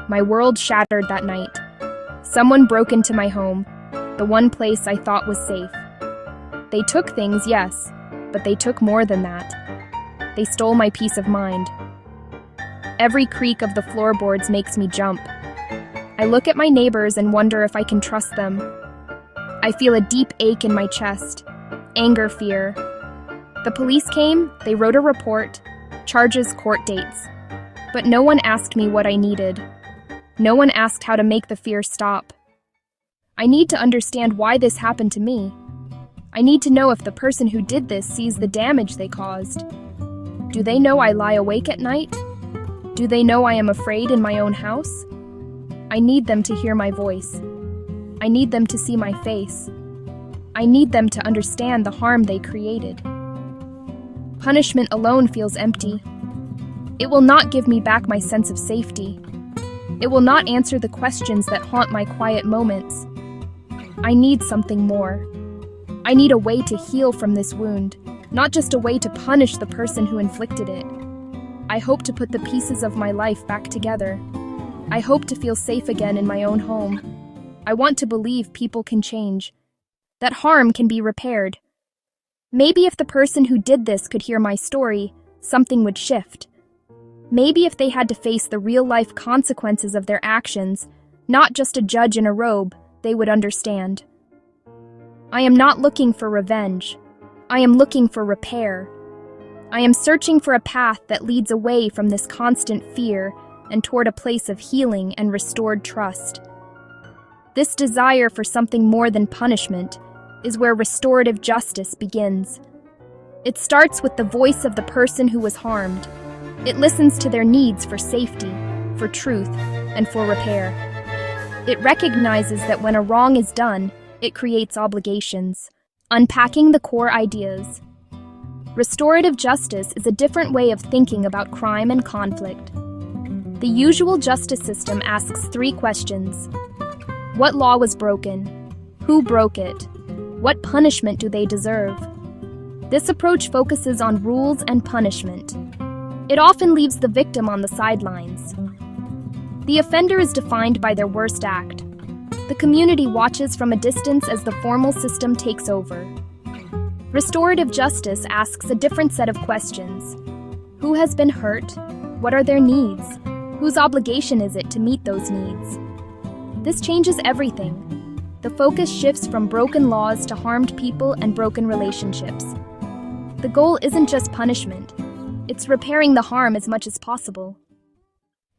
My world shattered that night. Someone broke into my home, the one place I thought was safe. They took things, yes, but they took more than that. They stole my peace of mind. Every creak of the floorboards makes me jump. I look at my neighbors and wonder if I can trust them. I feel a deep ache in my chest, anger, fear. The police came, they wrote a report, charges, court dates. But no one asked me what I needed. No one asked how to make the fear stop. I need to understand why this happened to me. I need to know if the person who did this sees the damage they caused. Do they know I lie awake at night? Do they know I am afraid in my own house? I need them to hear my voice. I need them to see my face. I need them to understand the harm they created. Punishment alone feels empty. It will not give me back my sense of safety. It will not answer the questions that haunt my quiet moments. I need something more. I need a way to heal from this wound, not just a way to punish the person who inflicted it. I hope to put the pieces of my life back together. I hope to feel safe again in my own home. I want to believe people can change, that harm can be repaired. Maybe if the person who did this could hear my story, something would shift. Maybe if they had to face the real-life consequences of their actions, not just a judge in a robe, they would understand. I am not looking for revenge. I am looking for repair. I am searching for a path that leads away from this constant fear and toward a place of healing and restored trust. This desire for something more than punishment is where restorative justice begins. It starts with the voice of the person who was harmed. It listens to their needs for safety, for truth, and for repair. It recognizes that when a wrong is done, it creates obligations, unpacking the core ideas. Restorative justice is a different way of thinking about crime and conflict. The usual justice system asks 3 questions. What law was broken? Who broke it? What punishment do they deserve? This approach focuses on rules and punishment. It often leaves the victim on the sidelines. The offender is defined by their worst act. The community watches from a distance as the formal system takes over. Restorative justice asks a different set of questions. Who has been hurt? What are their needs? Whose obligation is it to meet those needs? This changes everything. The focus shifts from broken laws to harmed people and broken relationships. The goal isn't just punishment. It's repairing the harm as much as possible.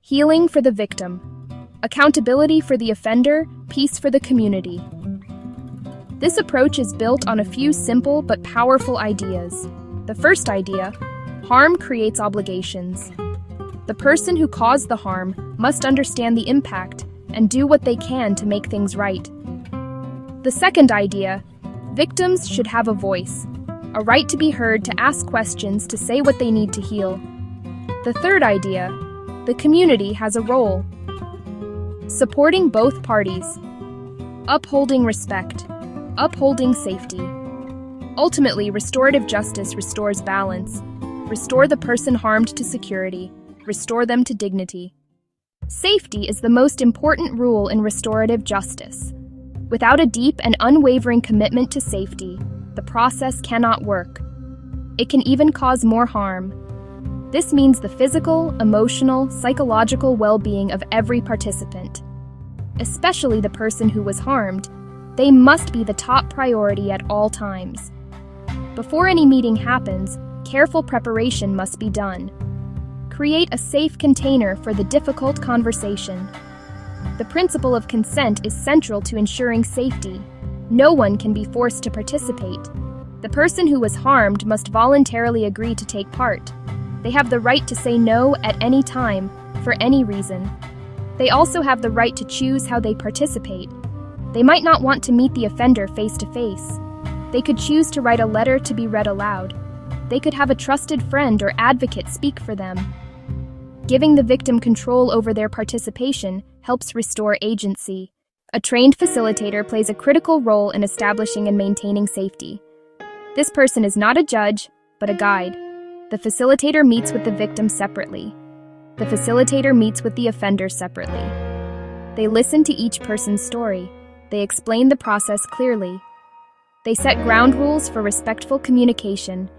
Healing for the victim. Accountability for the offender, peace for the community. This approach is built on a few simple but powerful ideas. The first idea, harm creates obligations. The person who caused the harm must understand the impact and do what they can to make things right. The second idea, victims should have a voice, a right to be heard, to ask questions, to say what they need to heal. The third idea, the community has a role. Supporting both parties, upholding respect, upholding safety. Ultimately, restorative justice restores balance. Restore the person harmed to security. Restore them to dignity. Safety is the most important rule in restorative justice. Without a deep and unwavering commitment to safety, the process cannot work. It can even cause more harm. This means the physical, emotional, psychological well-being of every participant, especially the person who was harmed. They must be the top priority at all times. Before any meeting happens, careful preparation must be done. Create a safe container for the difficult conversation. The principle of consent is central to ensuring safety. No one can be forced to participate. The person who was harmed must voluntarily agree to take part. They have the right to say no at any time, for any reason. They also have the right to choose how they participate. They might not want to meet the offender face to face. They could choose to write a letter to be read aloud. They could have a trusted friend or advocate speak for them. Giving the victim control over their participation helps restore agency. A trained facilitator plays a critical role in establishing and maintaining safety. This person is not a judge, but a guide. The facilitator meets with the victim separately. The facilitator meets with the offender separately. They listen to each person's story. They explain the process clearly. They set ground rules for respectful communication.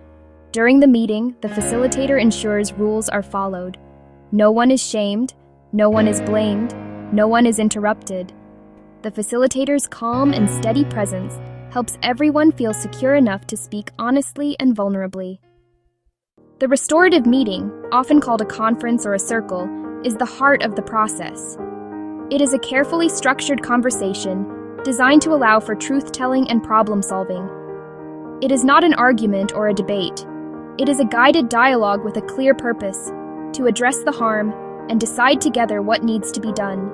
During the meeting, the facilitator ensures rules are followed. No one is shamed, no one is blamed, no one is interrupted. The facilitator's calm and steady presence helps everyone feel secure enough to speak honestly and vulnerably. The restorative meeting, often called a conference or a circle, is the heart of the process. It is a carefully structured conversation designed to allow for truth-telling and problem-solving. It is not an argument or a debate. It is a guided dialogue with a clear purpose, to address the harm and decide together what needs to be done.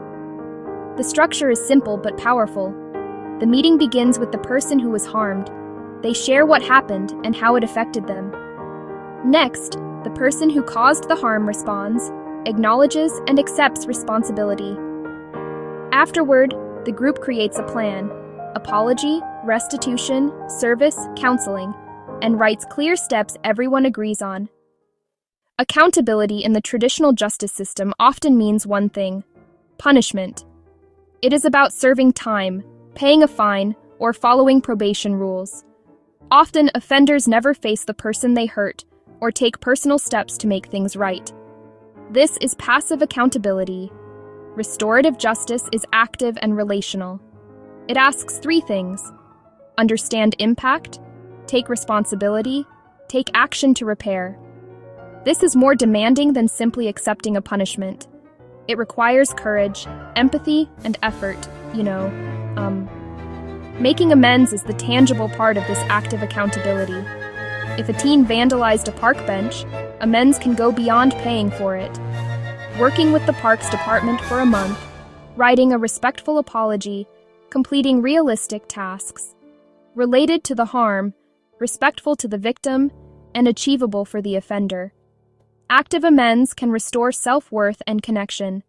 The structure is simple but powerful. The meeting begins with the person who was harmed. They share what happened and how it affected them. Next, the person who caused the harm responds, acknowledges, and accepts responsibility. Afterward, the group creates a plan: apology, restitution, service, counseling, and writes clear steps everyone agrees on. Accountability in the traditional justice system often means one thing: punishment. It is about serving time, paying a fine, or following probation rules. Often, offenders never face the person they hurt or take personal steps to make things right. This is passive accountability. Restorative justice is active and relational. It asks three things: understand impact, take responsibility, take action to repair. This is more demanding than simply accepting a punishment. It requires courage, empathy, and effort, Making amends is the tangible part of this active accountability. If a teen vandalized a park bench, amends can go beyond paying for it. Working with the Parks Department for a month, writing a respectful apology, completing realistic tasks, related to the harm, respectful to the victim, and achievable for the offender. Active amends can restore self-worth and connection.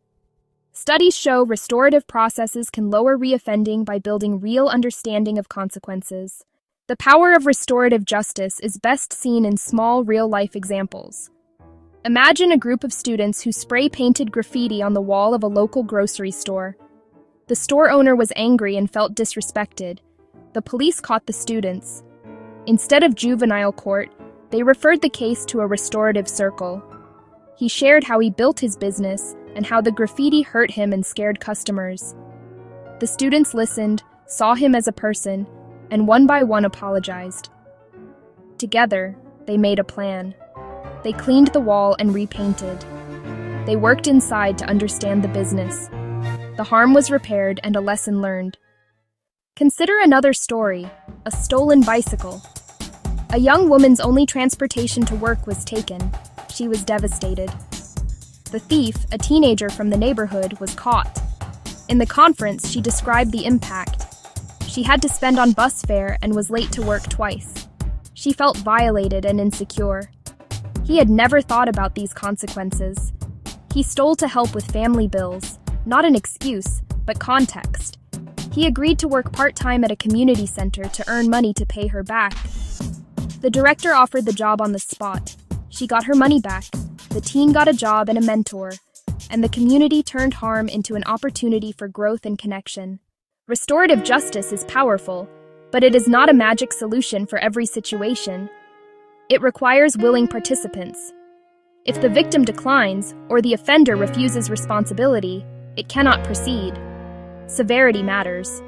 Studies show restorative processes can lower reoffending by building real understanding of consequences. The power of restorative justice is best seen in small, real-life examples. Imagine a group of students who spray-painted graffiti on the wall of a local grocery store. The store owner was angry and felt disrespected. The police caught the students. Instead of juvenile court, they referred the case to a restorative circle. He shared how he built his business and how the graffiti hurt him and scared customers. The students listened, saw him as a person, and one by one apologized. Together, they made a plan. They cleaned the wall and repainted. They worked inside to understand the business. The harm was repaired and a lesson learned. Consider another story: a stolen bicycle. A young woman's only transportation to work was taken. She was devastated. The thief, a teenager from the neighborhood, was caught. In the conference, she described the impact. She had to spend on bus fare and was late to work twice. She felt violated and insecure. He had never thought about these consequences. He stole to help with family bills, not an excuse, but context. He agreed to work part-time at a community center to earn money to pay her back. The director offered the job on the spot. She got her money back. The teen got a job and a mentor, and the community turned harm into an opportunity for growth and connection. Restorative justice is powerful, but it is not a magic solution for every situation. It requires willing participants. If the victim declines or the offender refuses responsibility, it cannot proceed. Severity matters.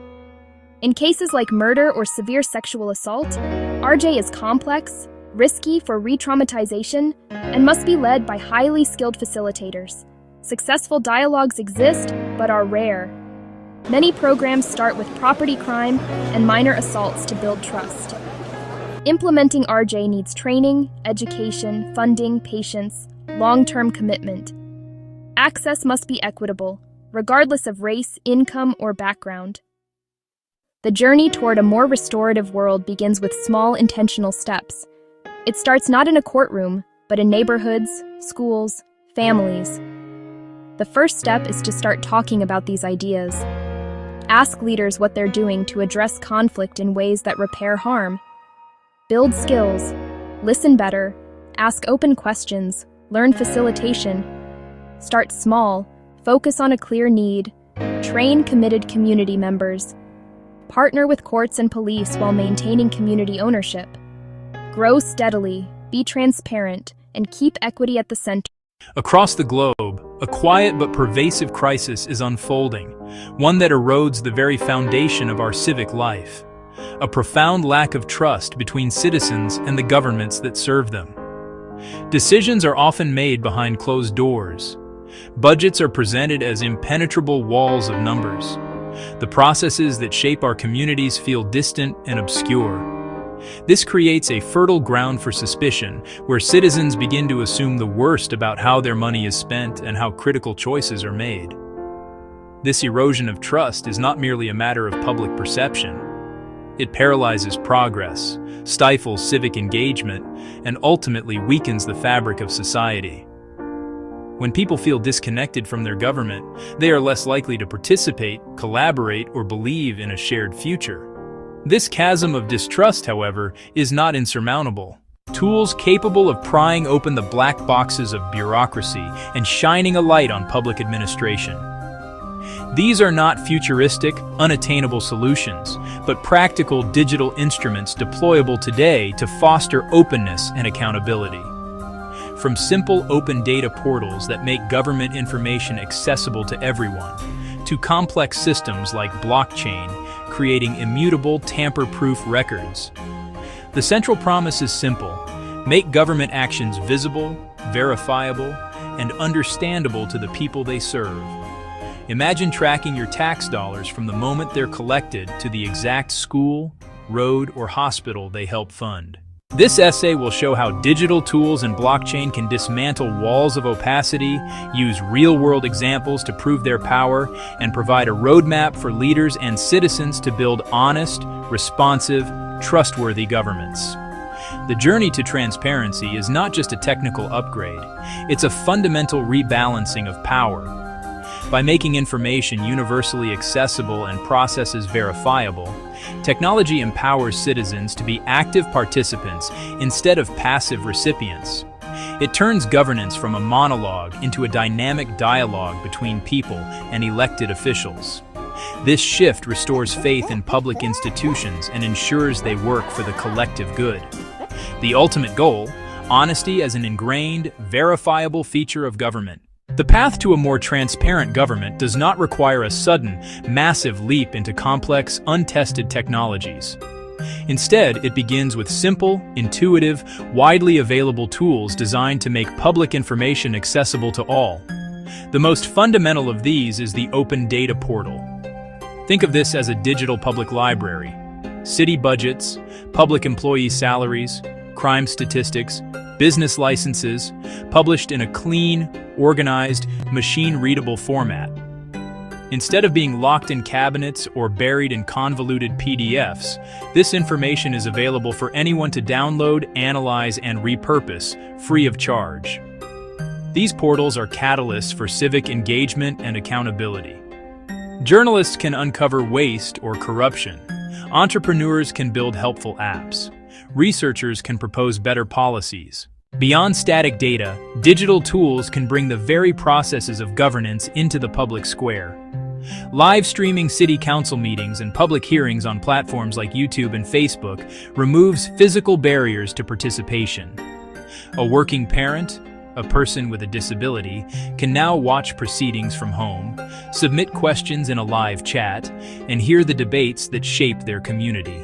In cases like murder or severe sexual assault, RJ is complex, risky for re-traumatization, and must be led by highly skilled facilitators. Successful dialogues exist, but are rare. Many programs start with property crime and minor assaults to build trust. Implementing RJ needs training, education, funding, patience, long-term commitment. Access must be equitable, regardless of race, income, or background. The journey toward a more restorative world begins with small, intentional steps. It starts not in a courtroom, but in neighborhoods, schools, families. The first step is to start talking about these ideas. Ask leaders what they're doing to address conflict in ways that repair harm. Build skills, listen better, ask open questions, learn facilitation. Start small, focus on a clear need, train committed community members, partner with courts and police while maintaining community ownership. Grow steadily, be transparent, and keep equity at the center. Across the globe, a quiet but pervasive crisis is unfolding, one that erodes the very foundation of our civic life. A profound lack of trust between citizens and the governments that serve them. Decisions are often made behind closed doors. Budgets are presented as impenetrable walls of numbers. The processes that shape our communities feel distant and obscure. This creates a fertile ground for suspicion, where citizens begin to assume the worst about how their money is spent and how critical choices are made. This erosion of trust is not merely a matter of public perception. It paralyzes progress, stifles civic engagement, and ultimately weakens the fabric of society. When people feel disconnected from their government, they are less likely to participate, collaborate, or believe in a shared future. This chasm of distrust, however, is not insurmountable. Tools capable of prying open the black boxes of bureaucracy and shining a light on public administration. These are not futuristic, unattainable solutions, but practical digital instruments deployable today to foster openness and accountability. From simple open data portals that make government information accessible to everyone, to complex systems like blockchain, creating immutable, tamper-proof records. The central promise is simple: make government actions visible, verifiable, and understandable to the people they serve. Imagine tracking your tax dollars from the moment they're collected to the exact school, road, or hospital they help fund. This essay will show how digital tools and blockchain can dismantle walls of opacity, use real-world examples to prove their power, and provide a roadmap for leaders and citizens to build honest, responsive, trustworthy governments. The journey to transparency is not just a technical upgrade, it's a fundamental rebalancing of power. By making information universally accessible and processes verifiable, technology empowers citizens to be active participants instead of passive recipients. It turns governance from a monologue into a dynamic dialogue between people and elected officials. This shift restores faith in public institutions and ensures they work for the collective good. The ultimate goal: honesty as an ingrained, verifiable feature of government. The path to a more transparent government does not require a sudden, massive leap into complex, untested technologies. Instead, it begins with simple, intuitive, widely available tools designed to make public information accessible to all. The most fundamental of these is the Open Data Portal. Think of this as a digital public library. City budgets, public employee salaries, crime statistics, business licenses, published in a clean, organized, machine-readable format. Instead of being locked in cabinets or buried in convoluted PDFs, this information is available for anyone to download, analyze, and repurpose, free of charge. These portals are catalysts for civic engagement and accountability. Journalists can uncover waste or corruption. Entrepreneurs can build helpful apps. Researchers can propose better policies. Beyond static data, digital tools can bring the very processes of governance into the public square. Live streaming city council meetings and public hearings on platforms like YouTube and Facebook removes physical barriers to participation. A working parent, a person with a disability, can now watch proceedings from home, submit questions in a live chat, and hear the debates that shape their community.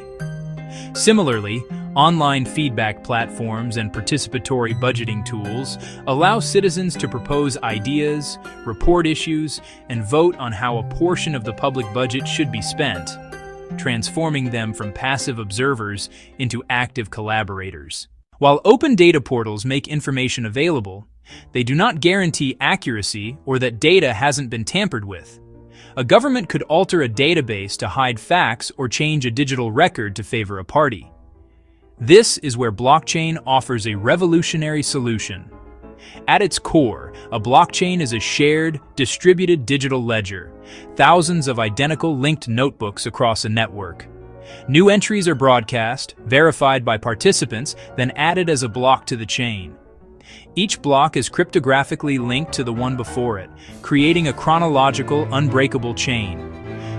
Similarly, online feedback platforms and participatory budgeting tools allow citizens to propose ideas, report issues, and vote on how a portion of the public budget should be spent, transforming them from passive observers into active collaborators. While open data portals make information available, they do not guarantee accuracy or that data hasn't been tampered with. A government could alter a database to hide facts or change a digital record to favor a party. This is where blockchain offers a revolutionary solution. At its core, a blockchain is a shared, distributed digital ledger, thousands of identical linked notebooks across a network. New entries are broadcast, verified by participants, then added as a block to the chain. Each block is cryptographically linked to the one before it, creating a chronological, unbreakable chain.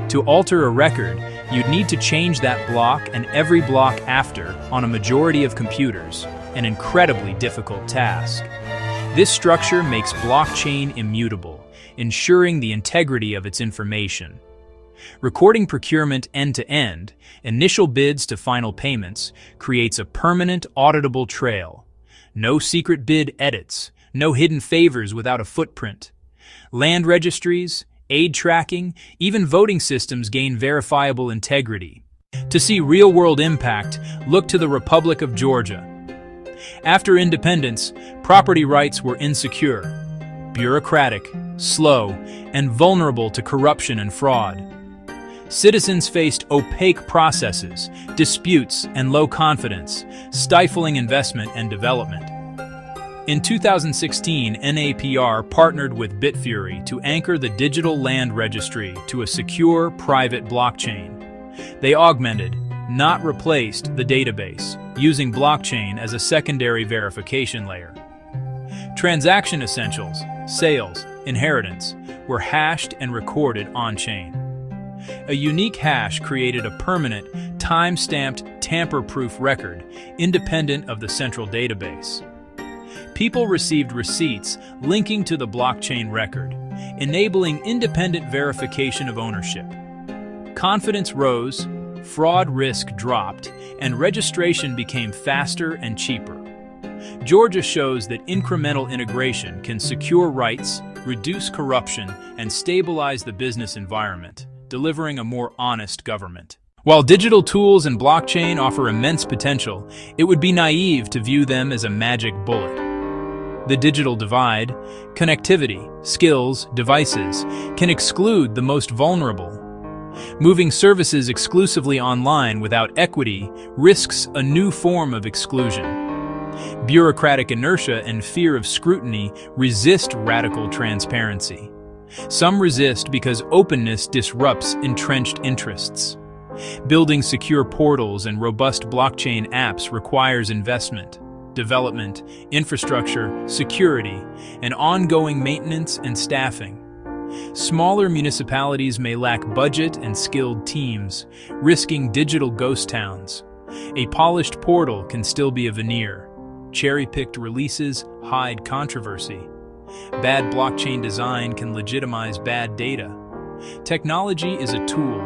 To alter a record, you'd need to change that block and every block after on a majority of computers, an incredibly difficult task. This structure makes blockchain immutable, ensuring the integrity of its information. Recording procurement end-to-end, initial bids to final payments, creates a permanent, auditable trail. No secret bid edits, no hidden favors without a footprint. Land registries, aid tracking, even voting systems gain verifiable integrity. To see real-world impact, look to the Republic of Georgia. After independence, property rights were insecure, bureaucratic, slow, and vulnerable to corruption and fraud. Citizens faced opaque processes, disputes, and low confidence, stifling investment and development. In 2016, NAPR partnered with Bitfury to anchor the digital land registry to a secure, private blockchain. They augmented, not replaced, the database, using blockchain as a secondary verification layer. Transaction essentials, sales, inheritance, were hashed and recorded on-chain. A unique hash created a permanent, time-stamped, tamper-proof record, independent of the central database. People received receipts linking to the blockchain record, enabling independent verification of ownership. Confidence rose, fraud risk dropped, and registration became faster and cheaper. Georgia shows that incremental integration can secure rights, reduce corruption, and stabilize the business environment, delivering a more honest government. While digital tools and blockchain offer immense potential, it would be naive to view them as a magic bullet. The digital divide, connectivity, skills, devices, can exclude the most vulnerable. Moving services exclusively online without equity risks a new form of exclusion. Bureaucratic inertia and fear of scrutiny resist radical transparency. Some resist because openness disrupts entrenched interests. Building secure portals and robust blockchain apps requires investment, development, infrastructure, security, and ongoing maintenance and staffing. Smaller municipalities may lack budget and skilled teams, risking digital ghost towns. A polished portal can still be a veneer. Cherry-picked releases hide controversy. Bad blockchain design can legitimize bad data. Technology is a tool.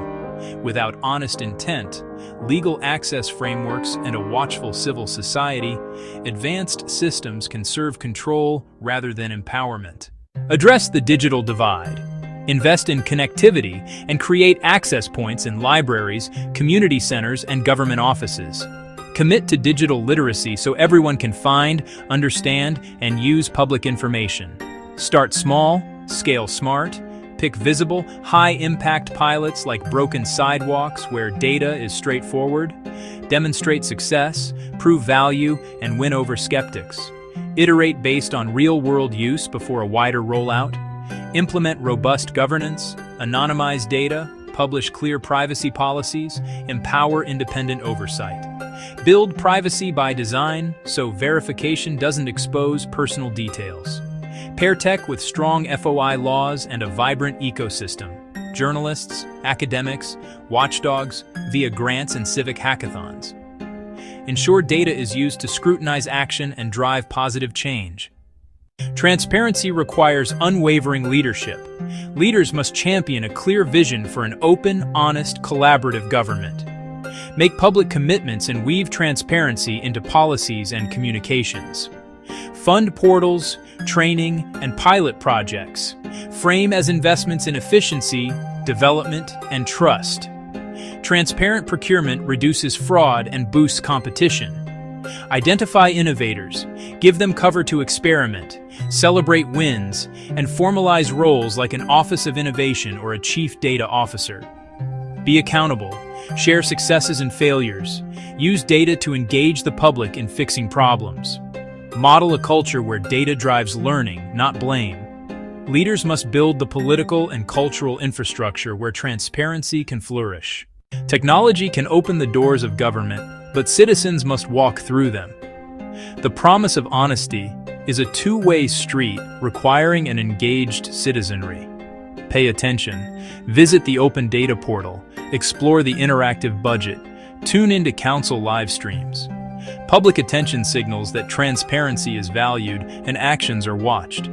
Without honest intent, legal access frameworks, and a watchful civil society, advanced systems can serve control rather than empowerment. Address the digital divide. Invest in connectivity and create access points in libraries, community centers, and government offices. Commit to digital literacy so everyone can find, understand, and use public information. Start small, scale smart, pick visible, high-impact pilots like broken sidewalks where data is straightforward. Demonstrate success, prove value, and win over skeptics. Iterate based on real-world use before a wider rollout. Implement robust governance, anonymize data, publish clear privacy policies, empower independent oversight. Build privacy by design so verification doesn't expose personal details. Pair tech with strong FOI laws and a vibrant ecosystem. Journalists, academics, watchdogs, via grants and civic hackathons. Ensure data is used to scrutinize action and drive positive change. Transparency requires unwavering leadership. Leaders must champion a clear vision for an open, honest, collaborative government. Make public commitments and weave transparency into policies and communications. Fund portals, training, and pilot projects. Frame as investments in efficiency, development, and trust. Transparent procurement reduces fraud and boosts competition. Identify innovators, give them cover to experiment, celebrate wins, and formalize roles like an Office of Innovation or a Chief Data Officer. Be accountable, share successes and failures, use data to engage the public in fixing problems. Model a culture where data drives learning, not blame. Leaders must build the political and cultural infrastructure where transparency can flourish. Technology can open the doors of government, but citizens must walk through them. The promise of honesty, is a two-way street requiring an engaged citizenry. Pay attention, visit the Open Data Portal, explore the interactive budget, tune into council live streams. Public attention signals that transparency is valued and actions are watched.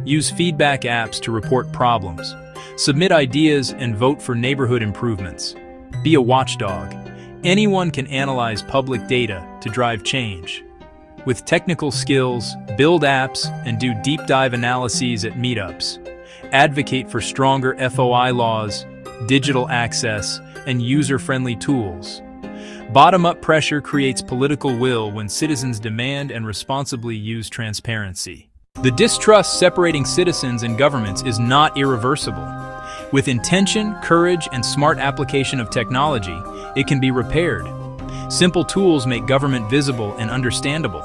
Use feedback apps to report problems. Submit ideas and vote for neighborhood improvements. Be a watchdog. Anyone can analyze public data to drive change. With technical skills, build apps and do deep dive analyses at meetups. Advocate for stronger FOI laws, digital access, and user-friendly tools. Bottom-up pressure creates political will when citizens demand and responsibly use transparency. The distrust separating citizens and governments is not irreversible. With intention, courage, and smart application of technology, it can be repaired. Simple tools make government visible and understandable.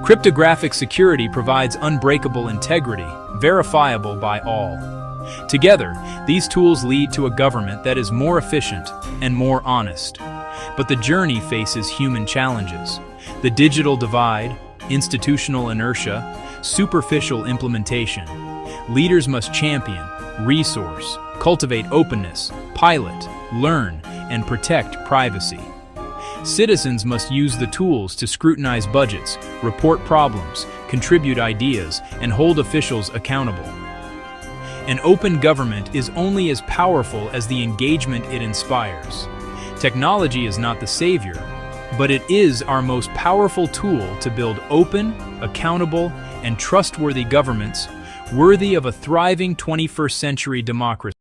Cryptographic security provides unbreakable integrity, verifiable by all. Together, these tools lead to a government that is more efficient and more honest. But the journey faces human challenges. The digital divide, institutional inertia, superficial implementation. Leaders must champion, resource, cultivate openness, pilot, learn, and protect privacy. Citizens must use the tools to scrutinize budgets, report problems, contribute ideas, and hold officials accountable. An open government is only as powerful as the engagement it inspires. Technology is not the savior, but it is our most powerful tool to build open, accountable, and trustworthy governments worthy of a thriving 21st century democracy.